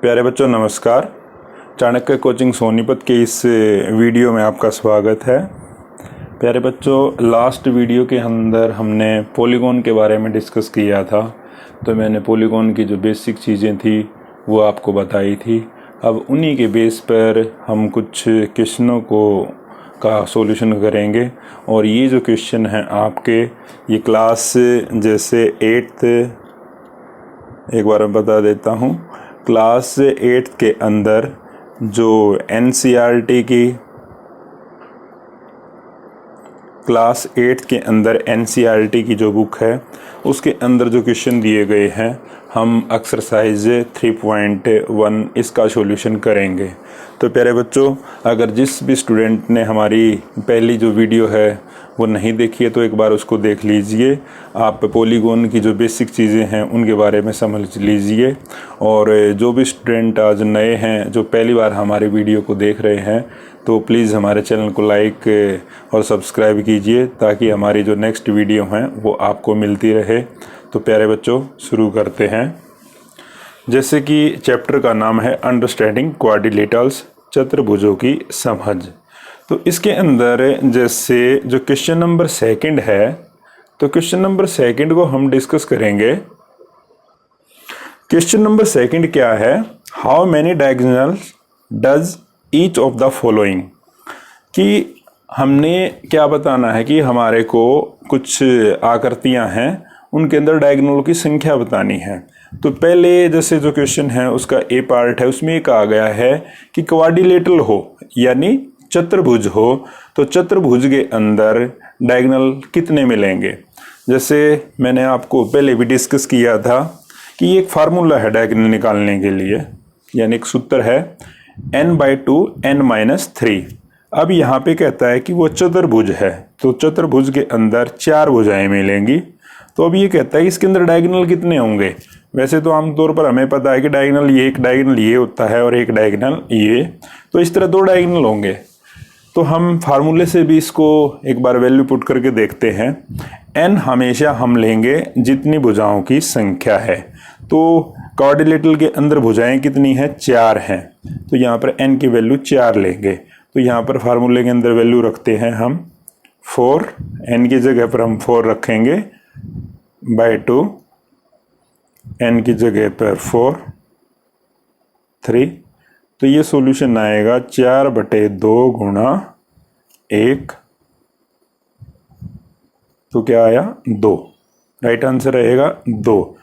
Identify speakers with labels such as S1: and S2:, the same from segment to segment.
S1: प्यारे बच्चों नमस्कार। चाणक्य कोचिंग सोनीपत के इस वीडियो में आपका स्वागत है। प्यारे बच्चों, लास्ट वीडियो के अंदर हमने पॉलीगॉन के बारे में डिस्कस किया था। तो मैंने पॉलीगॉन की जो बेसिक चीज़ें थी वो आपको बताई थी। अब उन्हीं के बेस पर हम कुछ क्वेश्चनों का सॉल्यूशन करेंगे। और ये जो क्वेश्चन हैं आपके, ये क्लास जैसे 8th, एक बार मैं बता देता हूँ, क्लास 8 के अंदर जो एनसीईआरटी की क्लास 8 के अंदर एनसीईआरटी की जो बुक है उसके अंदर जो क्वेश्चन दिए गए हैं, हम एक्सरसाइज 3.1 इसका सॉल्यूशन करेंगे। तो प्यारे बच्चों, अगर जिस भी स्टूडेंट ने हमारी पहली जो वीडियो है वो नहीं देखी है तो एक बार उसको देख लीजिए। आप पॉलीगॉन की जो बेसिक चीज़ें हैं उनके बारे में समझ लीजिए। और जो भी स्टूडेंट आज नए हैं, जो पहली बार हमारे वीडियो को देख रहे हैं, तो प्लीज़ हमारे चैनल को लाइक और सब्सक्राइब कीजिए ताकि हमारी जो नेक्स्ट वीडियो हैं वो आपको मिलती रहे। तो प्यारे बच्चों, शुरू करते हैं। जैसे कि चैप्टर का नाम है अंडरस्टैंडिंग क्वाड्रिलेटरल्स, चतुर्भुजों की समझ। तो इसके अंदर जैसे जो क्वेश्चन नंबर 2 है, तो क्वेश्चन नंबर 2 को हम डिस्कस करेंगे। क्वेश्चन नंबर 2 क्या है? How many diagonals does each of the following. कि हमने क्या बताना है कि हमारे को कुछ आकृतियां हैं, उनके अंदर डायगोनल की संख्या बतानी है। तो पहले जैसे जो क्वेश्चन है उसका ए पार्ट है, उसमें ये कहा गया है कि क्वाड्रिलेटरल हो यानी चतुर्भुज हो, तो चतुर्भुज के अंदर डायगोनल कितने मिलेंगे। जैसे मैंने आपको पहले भी डिस्कस किया था कि एक फार्मूला है डायगोनल निकालने के लिए, यानी एक सूत्र है n/2 n-3। अब यहाँ पे कहता है कि वो चतुर्भुज है, तो चतुर्भुज के अंदर 4 भुजाएं मिलेंगी। तो अब ये कहता है इसके अंदर डायगोनल कितने होंगे। वैसे तो आमतौर पर हमें पता है कि डायगोनल ये, एक डायगोनल ये होता है और एक डायगोनल ये, तो इस तरह 2 डायगोनल होंगे। तो हम फार्मूले से भी इसको एक बार वैल्यू पुट करके देखते हैं। n हमेशा हम लेंगे जितनी भुजाओं की संख्या है। तो क्वाड्रिलेटरल के अंदर भुजाएं कितनी हैं? 4 हैं। तो यहाँ पर n की वैल्यू 4 लेंगे। तो यहाँ पर फार्मूले के अंदर वैल्यू रखते हैं हम 4, n की जगह पर हम 4 रखेंगे /2, n की जगह पर 4, 3। तो ये सॉल्यूशन आएगा 4/2 गुणा 1, तो क्या आया? 2। राइट आंसर रहेगा 2।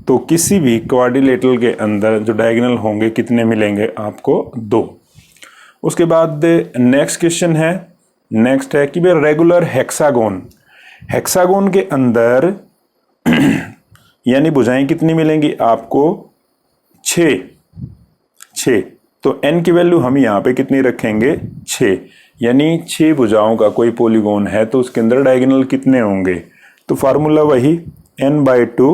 S1: तो किसी भी क्वाड्रिलेटरल के अंदर जो डायगोनल होंगे कितने मिलेंगे आपको? 2। उसके बाद नेक्स्ट क्वेश्चन है, नेक्स्ट है कि भाई रेगुलर हेक्सागोन, हेक्सागोन के अंदर यानी भुजाएं कितनी मिलेंगी आपको? 6। तो n की वैल्यू हम यहाँ पे कितनी रखेंगे? 6। यानी 6 भुजाओं का कोई पॉलीगॉन है तो उसके अंदर डायगोनल कितने होंगे? तो फार्मूला वही n/2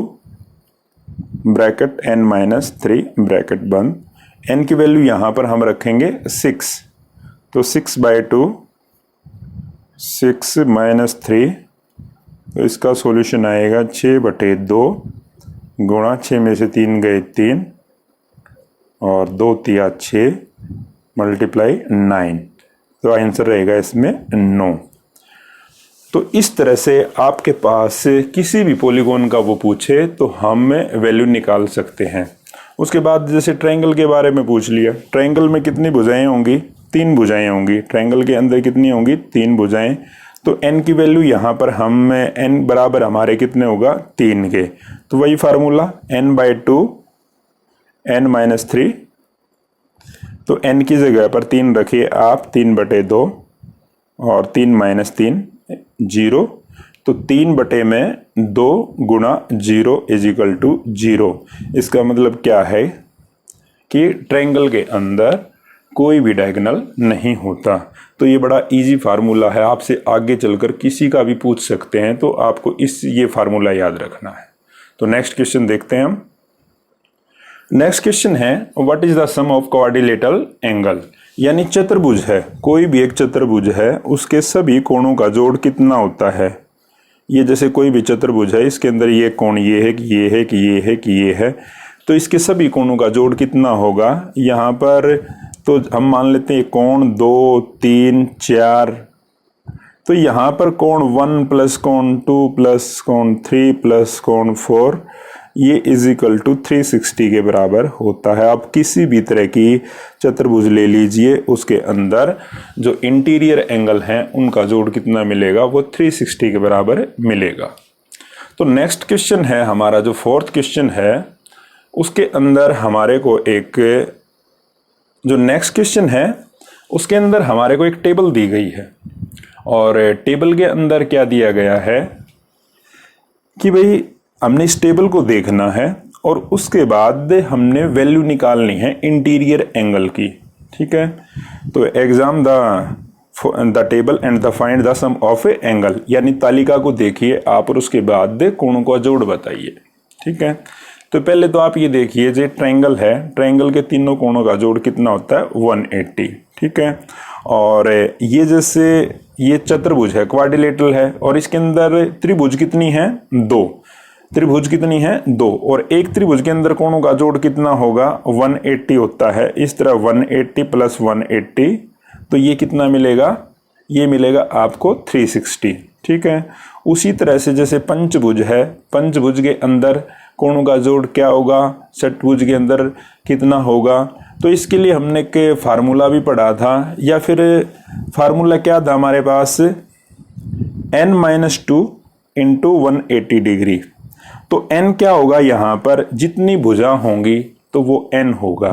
S1: ब्रैकेट n-3 ब्रैकेट बंद। n की वैल्यू यहाँ पर हम रखेंगे 6, तो 6/2 6-3, तो इसका सॉल्यूशन आएगा 6/2 गुणा 6 में से 3 गए 3 और 2 तिया 6 मल्टीप्लाई 9, तो आंसर रहेगा इसमें 9। तो इस तरह से आपके पास किसी भी पॉलीगॉन का वो पूछे तो हम वैल्यू निकाल सकते हैं। उसके बाद जैसे ट्रायंगल के बारे में पूछ लिया, ट्रायंगल में कितनी भुजाएं होंगी? 3 भुजाएं होंगी। ट्रायंगल के अंदर कितनी होंगी? 3 भुजाएं। तो n की वैल्यू यहाँ पर हम n बराबर हमारे कितने होगा? 3 के। तो वही फार्मूला n/2 n-3, तो n की जगह पर 3 रखिए आप, 3/2 और 3-3 0, तो 3/2 गुणा 0 = 0। इसका मतलब क्या है कि ट्रायंगल के अंदर कोई भी डायगोनल नहीं होता। तो ये बड़ा इजी फार्मूला है, आपसे आगे चलकर किसी का भी पूछ सकते हैं, तो आपको ये फार्मूला याद रखना है। तो नेक्स्ट क्वेश्चन देखते हैं हम। नेक्स्ट क्वेश्चन है what is the sum of quadrilateral angle, यानी चतुर्भुज है, कोई भी एक चतुर्भुज है उसके सभी कोणों का जोड़ कितना होता है। ये जैसे कोई भी चतुर्भुज है, इसके अंदर ये कोण ये है कि ये है कि ये है कि ये है, तो इसके सभी कोणों का जोड़ कितना होगा यहाँ पर, तो हम मान लेते हैं कोण 2, 3, 4, तो यहाँ पर कोण 1 प्लस कोण 2 प्लस कोण 3 प्लस कोण 4 ये इज इक्वल टू 360 के बराबर होता है। आप किसी भी तरह की चतुर्भुज ले लीजिए, उसके अंदर जो इंटीरियर एंगल हैं उनका जोड़ कितना मिलेगा, वो 360 के बराबर मिलेगा। तो नेक्स्ट क्वेश्चन है हमारा, जो फोर्थ क्वेश्चन है उसके अंदर हमारे को एक, जो नेक्स्ट क्वेश्चन है उसके अंदर हमारे को एक टेबल दी गई है, और टेबल के अंदर क्या दिया गया है कि भाई हमने इस टेबल को देखना है और उसके बाद हमने वैल्यू निकालनी है इंटीरियर एंगल की, ठीक है। तो exam the table and the find the sum of a angle, यानी तालिका को देखिए आप और उसके बाद कोणों का जोड़ बताइए, ठीक है। तो पहले तो आप ये देखिए, जो ट्रायंगल है, ट्रायंगल के तीनों कोणों का जोड़ कितना होता है 180, ठीक है। और ये जैसे ये चतुर्भुज है, क्वाड्रिलेटरल है, और इसके अंदर त्रिभुज कितनी है 2, त्रिभुज कितनी है 2, और एक त्रिभुज के अंदर कोणों का जोड़ कितना होगा 180 होता है। इस तरह 180 प्लस 180, तो ये कितना मिलेगा, ये मिलेगा आपको 360, ठीक है। उसी तरह से जैसे पंचभुज है, पंचभुज के अंदर कोणों का जोड़ क्या होगा, षटभुज के अंदर कितना होगा, तो इसके लिए हमने के फार्मूला भी पढ़ा था, या फिर फार्मूला क्या था हमारे पास, n-2 इंटू 180 डिग्री। तो n क्या होगा, यहाँ पर जितनी भुजा होंगी तो वो n होगा,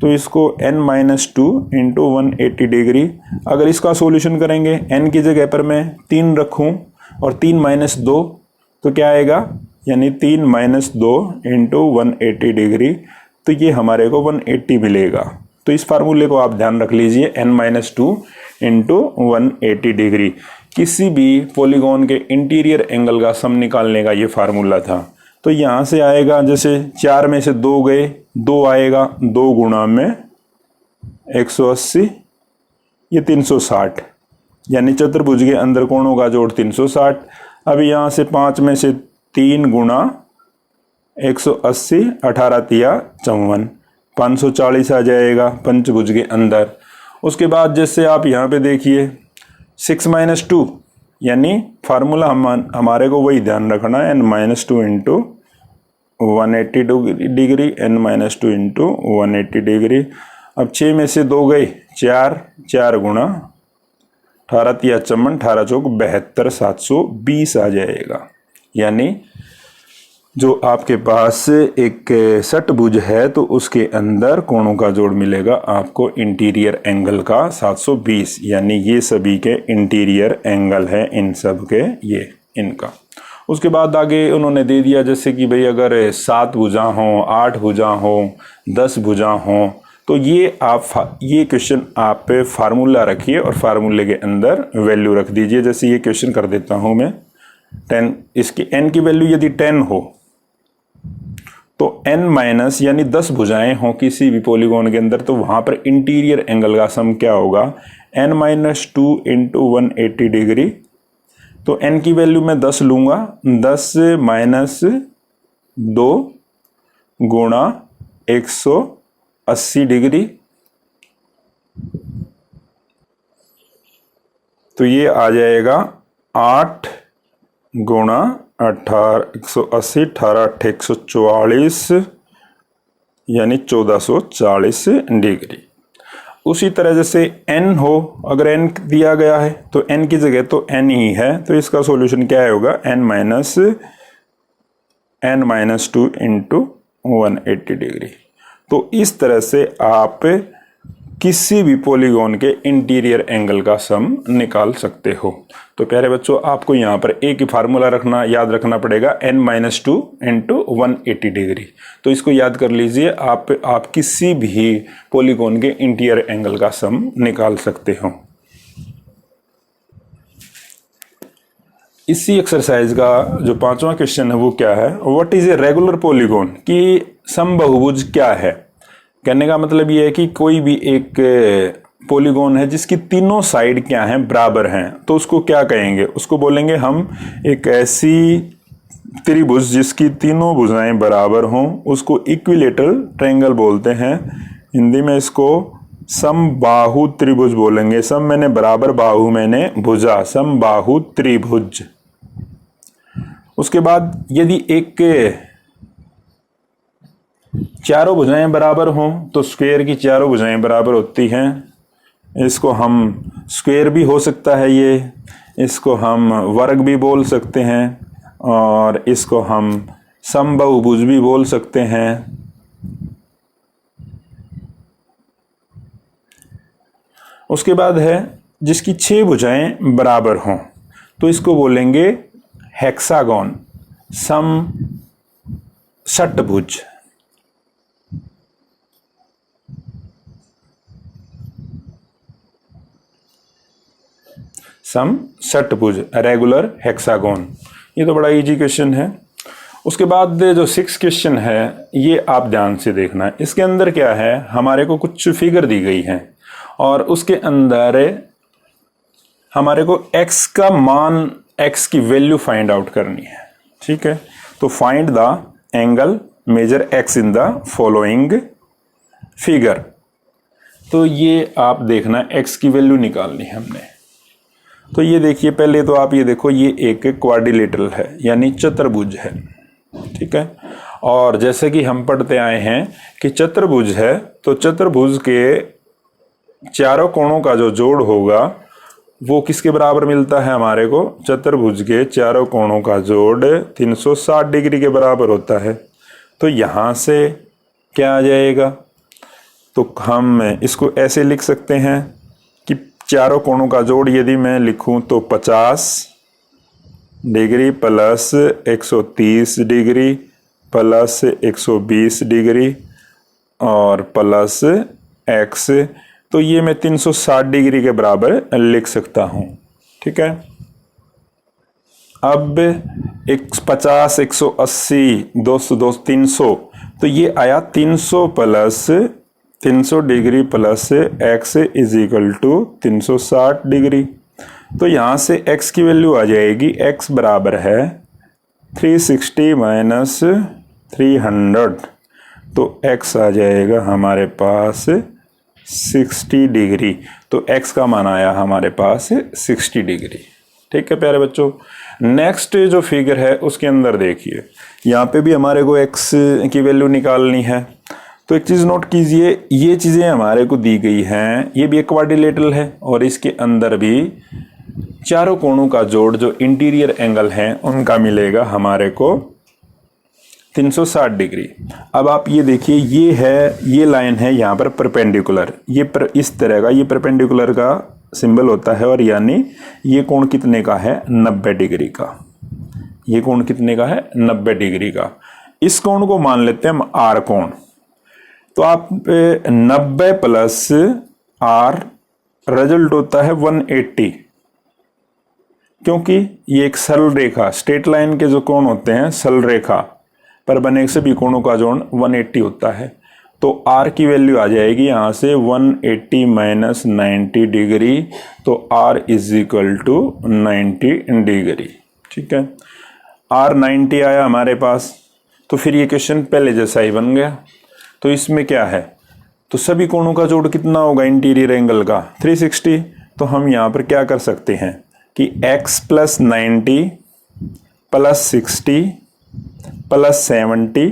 S1: तो इसको n-2 इंटू 180 डिग्री। अगर इसका सॉल्यूशन करेंगे, n की जगह पर मैं 3 रखूं और 3 - 2 तो क्या आएगा, यानी 3 - 2 इंटू 180 डिग्री, तो ये हमारे को 180 मिलेगा। तो इस फार्मूले को आप ध्यान रख लीजिए, n-2 इंटू 180 डिग्री। किसी भी पॉलीगॉन के इंटीरियर एंगल का सम निकालने का ये फार्मूला था। तो यहाँ से आएगा, जैसे 4 में से 2 गए, 2 आएगा, 2 गुणा में 180, ये 360, यानी चतुर्भुज के अंदर कोणों का जोड़ 360। अब यहाँ से 5 में से 3 गुणा 180, 18 तिया 54, 540 आ जाएगा पंचभुज के अंदर। उसके बाद जैसे आप यहाँ पे देखिए 6 - 2, यानी फार्मूला हमारे को वही ध्यान रखना है, n-2 into 180 degree, n-2 into 180 degree. अब 6 में से 2 गए, 4 गुणा 18 तिया 54, 18 चौक 72, 720 आ जाएगा। यानी जो आपके पास एक षटभुज है तो उसके अंदर कोणों का जोड़ मिलेगा आपको इंटीरियर एंगल का 720, यानी ये सभी के इंटीरियर एंगल है, इन सब के ये इनका। उसके बाद आगे उन्होंने दे दिया, जैसे कि भाई अगर 7 भुजा हों, 8 भुजा हों, 10 भुजा हों, तो ये आप ये क्वेश्चन आप फार्मूला रखिए और फार्मूले के अंदर वैल्यू रख दीजिए। जैसे ये क्वेश्चन कर देता हूँ मैं, 10, इसकी n की वैल्यू यदि 10 हो तो n- यानी 10 भुजाएं हों किसी भी पॉलीगॉन के अंदर, तो वहां पर इंटीरियर एंगल का सम क्या होगा, n-2 इंटू 180 डिग्री। तो n की वैल्यू मैं 10 लूंगा, 10 - 2 गुणा 180 डिग्री, तो ये आ जाएगा 8 गुणा 180, 18 × 144, यानी 1440 डिग्री। उसी तरह जैसे n हो, अगर n दिया गया है तो n की जगह तो n ही है, तो इसका सॉल्यूशन क्या होगा, n-2 इंटू 180 डिग्री। तो इस तरह से आप किसी भी पॉलीगॉन के इंटीरियर एंगल का सम निकाल सकते हो। तो प्यारे बच्चों, आपको यहाँ पर एक ही फार्मूला रखना, याद रखना पड़ेगा, n-2 इंटू 180 डिग्री। तो इसको याद कर लीजिए, आप किसी भी पॉलीगॉन के इंटीरियर एंगल का सम निकाल सकते हो। इसी एक्सरसाइज का जो 5वां क्वेश्चन है वो क्या है, what is a regular polygon, कि समबाहुभुज क्या है। कहने का मतलब ये है कि कोई भी एक पॉलीगॉन है जिसकी तीनों साइड क्या हैं, बराबर हैं, तो उसको क्या कहेंगे, उसको बोलेंगे हम एक ऐसी त्रिभुज जिसकी तीनों भुजाएं बराबर हों उसको इक्विलेटरल ट्रायंगल बोलते हैं। हिंदी में इसको समबाहु त्रिभुज बोलेंगे। सम मैंने बराबर, बाहु मैंने भुजा, समबाहु त्रिभुज। उसके बाद यदि एक के चारों भुजाएं बराबर हों तो स्क्वायर की चारों भुजाएं बराबर होती हैं। इसको हम स्क्वायर भी हो सकता है ये, इसको हम वर्ग भी बोल सकते हैं और इसको हम समबाहुभुज भी बोल सकते हैं। उसके बाद है जिसकी 6 भुजाएं बराबर हों तो इसको बोलेंगे हेक्सागोन, सम षटभुज। सम षटभुज, रेगुलर हेक्सागोन। ये तो बड़ा इजी क्वेश्चन है। उसके बाद जो 6 क्वेश्चन है ये आप ध्यान से देखना है। इसके अंदर क्या है, हमारे को कुछ फिगर दी गई है और उसके अंदर हमारे को x का मान, x की वैल्यू फाइंड आउट करनी है। ठीक है, तो find the angle measure x in the following figure. तो ये आप देखना, x की वैल्यू निकालनी है हमने। तो ये देखिए, पहले तो आप ये देखो, ये एक क्वाड्रिलेटरल है यानी चतुर्भुज है। ठीक है, और जैसे कि हम पढ़ते आए हैं कि चतुर्भुज है तो चतुर्भुज के चारों कोणों का जो जोड़ होगा वो किसके बराबर मिलता है हमारे को, चतुर्भुज के चारों कोणों का जोड़ 360 डिग्री के बराबर होता है। तो यहाँ से क्या आ जाएगा, तो हम इसको ऐसे लिख सकते हैं कि चारों कोणों का जोड़ यदि मैं लिखूं तो 50 degree plus 130 degree plus 120 degree और प्लस x, तो ये मैं 360 डिग्री के बराबर लिख सकता हूं। ठीक है, अब 50, 180, 200, 300, तो ये आया 300 plus 300 degree plus x is equal to 360 degree. तो यहाँ से x की वैल्यू आ जाएगी, x बराबर है 360 माइनस 300, तो x आ जाएगा हमारे पास 60 डिग्री। तो x का मान आया हमारे पास 60 डिग्री। ठीक है प्यारे बच्चों, नेक्स्ट जो फिगर है उसके अंदर देखिए, यहाँ पे भी हमारे को x की वैल्यू निकालनी है। तो एक चीज़ नोट कीजिए, ये चीज़ें हमारे को दी गई हैं, ये भी एक क्वाड्रिलेटरल है और इसके अंदर भी चारों कोणों का जोड़ जो इंटीरियर एंगल हैं उनका मिलेगा हमारे को 360 डिग्री। अब आप ये देखिए, ये है, ये लाइन है यहाँ पर परपेंडिकुलर, इस तरह का ये परपेंडिकुलर का सिंबल होता है और यानी ये कोण कितने का है, 90 डिग्री का। ये कोण कितने का है, 90 डिग्री का। इस कोण को मान लेते हैं हम आर कोण। तो आप 90 प्लस आर रिजल्ट होता है 180, क्योंकि ये एक सरल रेखा, स्ट्रेट लाइन के जो कोण होते हैं सरल रेखा पर बने सभी कोणों का जोड़ 180 होता है। तो आर की वैल्यू आ जाएगी यहाँ से 180 माइनस 90 डिग्री, तो R is equal to 90 degree. ठीक है, आर 90 आया हमारे पास, तो फिर ये क्वेश्चन पहले जैसा ही बन गया। तो इसमें क्या है, तो सभी कोणों का जोड़ कितना होगा इंटीरियर एंगल का, 360। तो हम यहाँ पर क्या कर सकते हैं कि x plus 90 plus 60 plus 70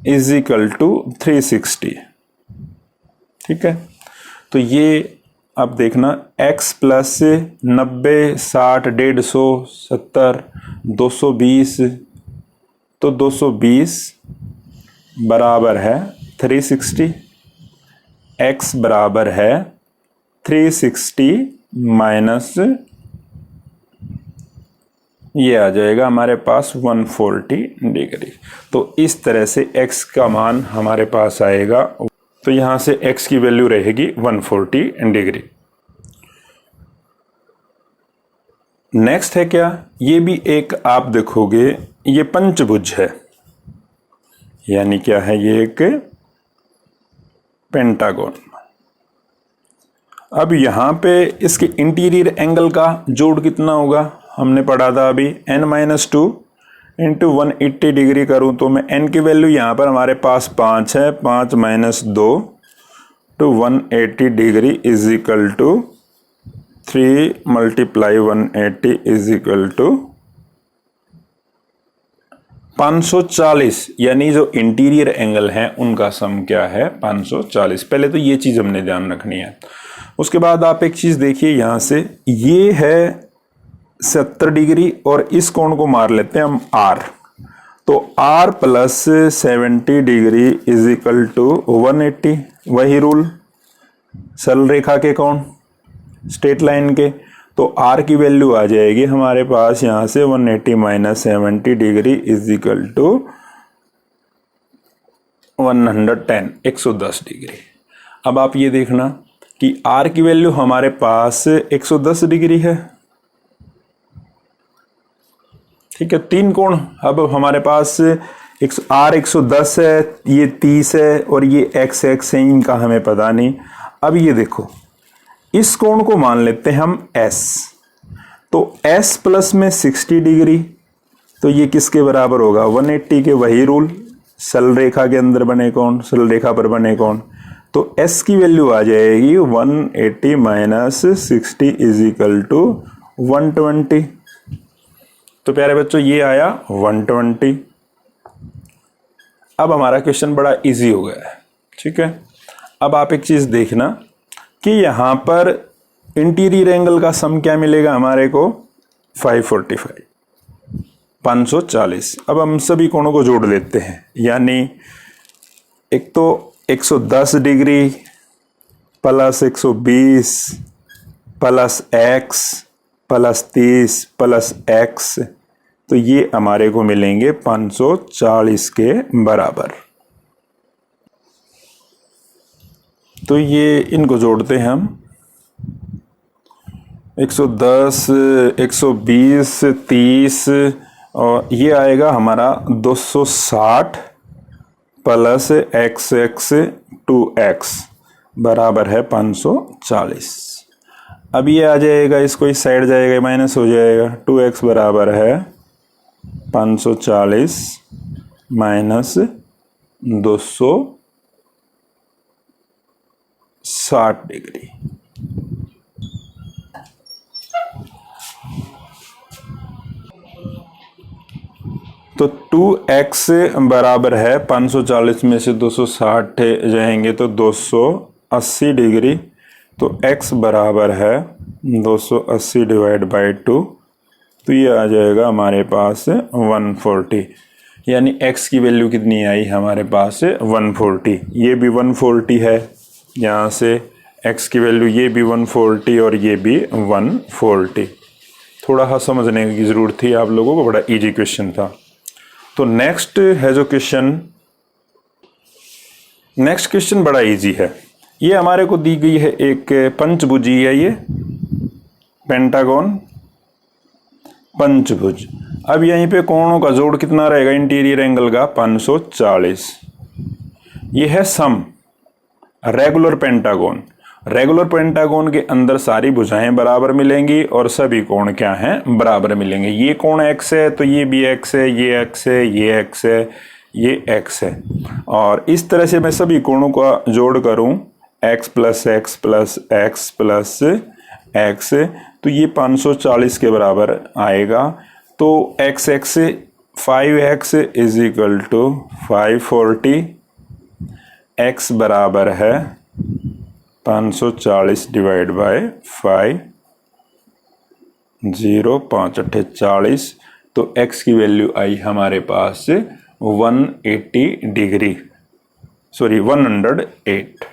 S1: is equal to 360। ठीक है, तो ये अब देखना, x प्लस 90, 60, 150, 70, 220, तो 220 बराबर है 360, x बराबर है 360 माइनस, ये आ जाएगा हमारे पास 140 डिग्री। तो इस तरह से x का मान हमारे पास आएगा। तो यहां से x की वैल्यू रहेगी 140 डिग्री। नेक्स्ट है क्या, ये भी एक आप देखोगे, ये पंचभुज है, यानी क्या है, ये एक पेंटागन। अब यहां पे इसके इंटीरियर एंगल का जोड़ कितना होगा, हमने पढ़ा था अभी n-2 इंटू 180 डिग्री करूँ तो मैं n की वैल्यू यहाँ पर हमारे पास 5 है, 5 minus 2 two 180 degree is equal to 3 multiply 180 is equal to 540, यानी जो इंटीरियर एंगल है उनका सम क्या है 540। पहले तो ये चीज़ हमने ध्यान रखनी है। उसके बाद आप एक चीज़ देखिए, यहाँ से ये है 70 डिग्री और इस कोण को मार लेते हैं हम R, तो R plus 70 degree is equal to 180। वही रूल सरल रेखा के कोण, स्ट्रेट लाइन के, तो R की वैल्यू आ जाएगी हमारे पास यहाँ से 180 minus 70 degree is equal to 110, 110 degree. अब आप ये देखना कि R की वैल्यू हमारे पास 110 डिग्री है, ठीक है। तीन कोण अब हमारे पास R 110 है, ये 30 है और ये x है, इनका हमें पता नहीं। अब ये देखो, इस कोण को मान लेते हैं हम S, तो S प्लस में 60 डिग्री, तो ये किसके बराबर होगा 180 के। वही रूल, सरल रेखा के अंदर बने कोण, सरल रेखा पर बने कोण, तो S की वैल्यू आ जाएगी 180 माइनस 60 इज इक्वल टू 120। तो प्यारे बच्चों ये आया 120। अब हमारा क्वेश्चन बड़ा इजी हो गया है, ठीक है। अब आप एक चीज देखना कि यहां पर इंटीरियर एंगल का सम क्या मिलेगा हमारे को 545, 540। अब हम सभी कोणों को जोड़ लेते हैं, यानी एक तो 110 degree plus 120 plus x plus 30 plus x, तो ये हमारे को मिलेंगे 540 के बराबर। तो ये इनको जोड़ते हैं हम, 110 120 30 और ये आएगा हमारा 260 प्लस x 2x बराबर है 540। अब ये आ जाएगा, इसको इस साइड जाएगा, माइनस हो जाएगा, 2x बराबर है 540 माइनस 260 डिग्री। तो 2x बराबर है 540 में से 260 जाएंगे तो 280 डिग्री, तो x बराबर है 280 डिवाइड बाई 2, तो ये आ जाएगा हमारे पास 140। यानी x की वैल्यू कितनी आई हमारे पास 140, ये भी 140 है, यहाँ से x की वैल्यू ये भी 140 और ये भी 140। थोड़ा सा समझने की ज़रूरत थी आप लोगों को, बड़ा इजी क्वेश्चन था। तो नेक्स्ट है जो क्वेश्चन, नेक्स्ट क्वेश्चन बड़ा इजी है। ये हमारे को दी गई है एक पंचभुजी है, ये पेंटागन पंचभुज। अब यहीं पे कोणों का जोड़ कितना रहेगा इंटीरियर एंगल का 540। ये है सम रेगुलर पेंटागन। रेगुलर पेंटागन के अंदर सारी भुजाएं बराबर मिलेंगी और सभी कोण क्या हैं बराबर मिलेंगे। ये कोण x है तो ये भी x है, ये x है, ये x है, ये x है, और इस तरह से मैं सभी कोणों का जोड़ करूं x plus x plus x plus x, तो ये 540 के बराबर आएगा। तो x 5x is equal to 540, x बराबर है 540 डिवाइड बाय 5, 0 5 8 40, तो x की वैल्यू आई हमारे पास 180 डिग्री, सॉरी 108।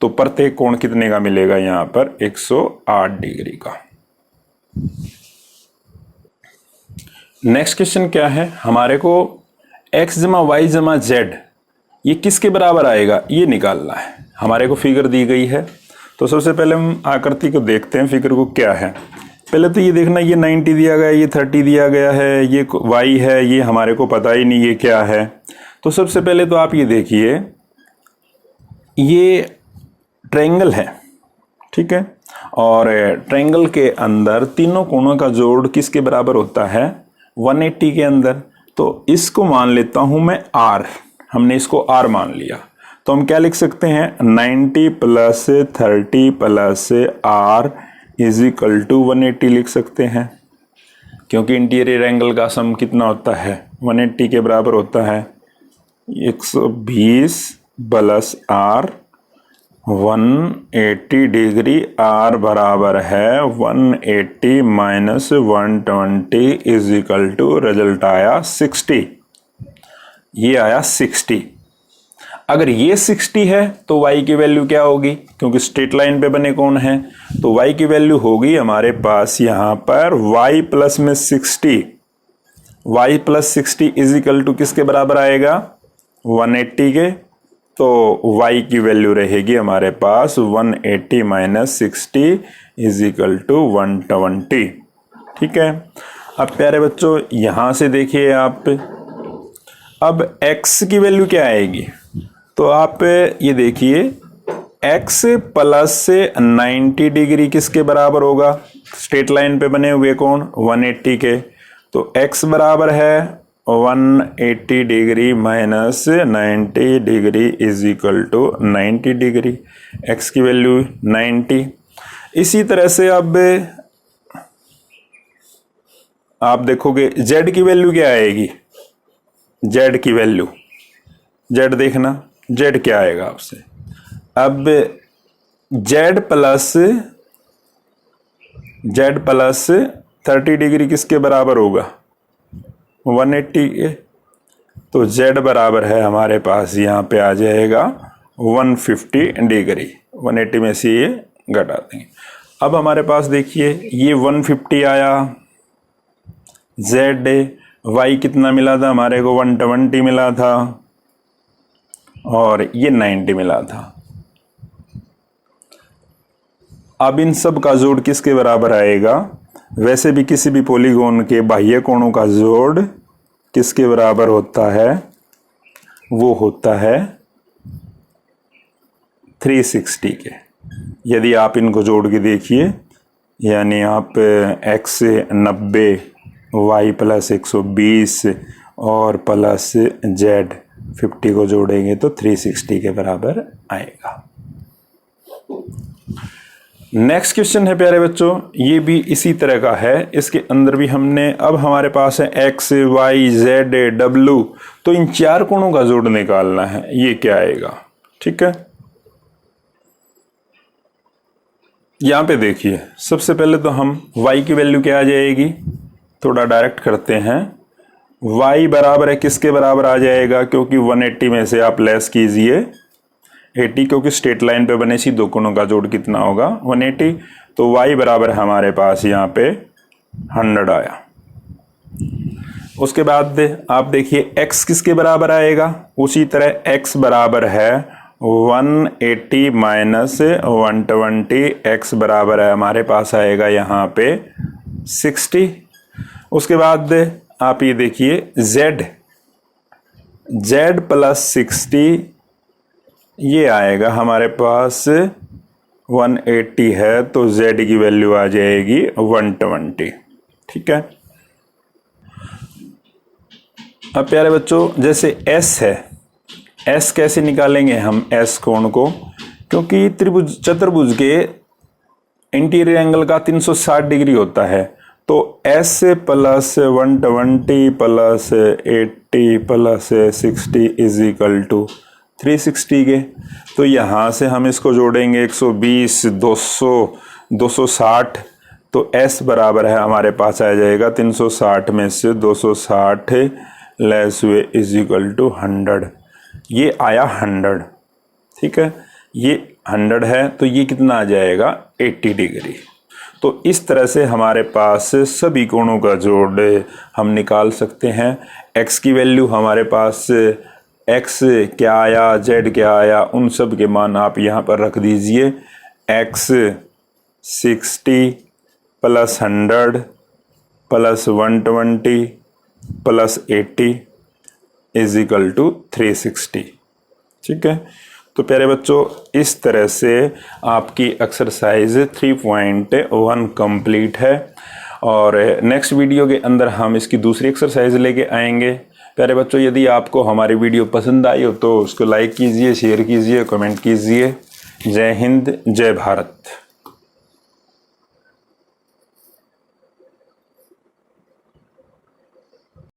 S1: तो प्रत्येक कोण कितने का मिलेगा यहाँ पर 108 डिग्री का। नेक्स्ट क्वेश्चन क्या है हमारे को, x जमा वाई जमा जेड ये किसके बराबर आएगा ये निकालना है। हमारे को फिगर दी गई है, तो सबसे पहले हम आकृति को देखते हैं फिगर को क्या है। पहले तो ये देखना, ये 90 दिया गया है, ये 30 दिया गया है, ये y है, ये हमारे को पता ही नहीं ये क्या है। तो सबसे पहले तो आप ये देखिए, ये ट्रायंगल है, ठीक है, और ट्रायंगल के अंदर तीनों कोणों का जोड़ किसके बराबर होता है 180 के अंदर। तो इसको मान लेता हूं मैं r, हमने इसको r मान लिया। तो हम क्या लिख सकते हैं, 90 plus 30 plus r is equal to 180 लिख सकते हैं, क्योंकि इंटीरियर एंगल का सम कितना होता है, 180 के बराबर होता है 120 प्लस r 180 डिग्री, r बराबर है 180 minus 120 is equal to, result आया 60। ये आया 60। अगर ये 60 है तो y की वैल्यू क्या होगी, क्योंकि स्ट्रेट लाइन पे बने कौन है, तो y की वैल्यू होगी हमारे पास यहां पर y प्लस में 60, y plus 60 is equal to किसके बराबर आएगा, 180 के। तो y की वैल्यू रहेगी हमारे पास 180 माइनस 60 इज इक्वल टू 120। ठीक है। अब प्यारे बच्चों यहां से देखिए आप, अब x की वैल्यू क्या आएगी, तो आप ये देखिए x प्लस 90 डिग्री किसके बराबर होगा, स्ट्रेट लाइन पे बने हुए कौन, 180 के। तो x बराबर है 180 degree minus 90 degree is equal to 90 degree, x की वैल्यू 90। इसी तरह से अब आप देखोगे z की वैल्यू क्या आएगी, z की वैल्यू, z देखना z क्या आएगा आपसे, अब z प्लस 30 डिग्री किसके बराबर होगा, 180 के। तो z बराबर है हमारे पास यहाँ पे आ जाएगा 150 डिग्री, 180 में से ये घटा देंगे। अब हमारे पास देखिए ये 150 आया, z y कितना मिला था हमारे को, 120 मिला था, और ये 90 मिला था। अब इन सब का जोड़ किसके बराबर आएगा, वैसे भी किसी भी पॉलीगॉन के बाह्य कोणों का जोड़ किसके बराबर होता है, वो होता है 360 के। यदि आप इनको जोड़ के देखिए, यानी आप x 90 y प्लस 120 और प्लस z 50 को जोड़ेंगे तो 360 के बराबर आएगा। नेक्स्ट क्वेश्चन है प्यारे बच्चों, ये भी इसी तरह का है। इसके अंदर भी हमने, अब हमारे पास है x y z w, तो इन चार कोणों का जोड़ निकालना है, ये क्या आएगा। ठीक है, यहां पे देखिए सबसे पहले तो हम y की वैल्यू क्या आ जाएगी, थोड़ा डायरेक्ट करते हैं। y बराबर है किसके बराबर आ जाएगा, क्योंकि 180 में से आप लेस कीजिए 80, क्योंकि स्ट्रेट लाइन पे बने सी दो कोणों का जोड़ कितना होगा, 180। तो y बराबर है हमारे पास यहाँ पे 100 आया। उसके बाद आप देखिए x किसके बराबर आएगा, उसी तरह x बराबर है 180 माइनस 120, x बराबर है हमारे पास आएगा यहाँ पे 60। उसके बाद आप ये देखिए z प्लस 60, ये आएगा हमारे पास 180 है, तो z की वैल्यू आ जाएगी 120। ठीक है। अब प्यारे बच्चों जैसे s है, s कैसे निकालेंगे हम s कोण को, क्योंकि त्रिभुज चतुर्भुज के इंटीरियर एंगल का 360 डिग्री होता है। तो s plus 120 plus 80 plus 60 is equal to 360 के। तो यहाँ से हम इसको जोड़ेंगे 120 200 260, तो s बराबर है हमारे पास आ जाएगा 360 में से 260 लेस हुए इज इक्वल टू 100, ये आया 100। ठीक है, ये 100 है, तो ये कितना आ जाएगा 80 डिग्री। तो इस तरह से हमारे पास सभी कोणों का जोड़ हम निकाल सकते हैं। x की वैल्यू हमारे पास x क्या आया, z क्या आया, उन सब के मान आप यहाँ पर रख दीजिए। x 60 plus 100 plus 120 plus 80 is equal to 360। ठीक है, तो प्यारे बच्चों इस तरह से आपकी एक्सरसाइज 3.1 कंप्लीट है। और नेक्स्ट वीडियो के अंदर हम इसकी दूसरी एक्सरसाइज लेके आएंगे। प्यारे बच्चों, यदि आपको हमारी वीडियो पसंद आई हो तो उसको लाइक कीजिए, शेयर कीजिए, कमेंट कीजिए। जय हिंद, जय भारत।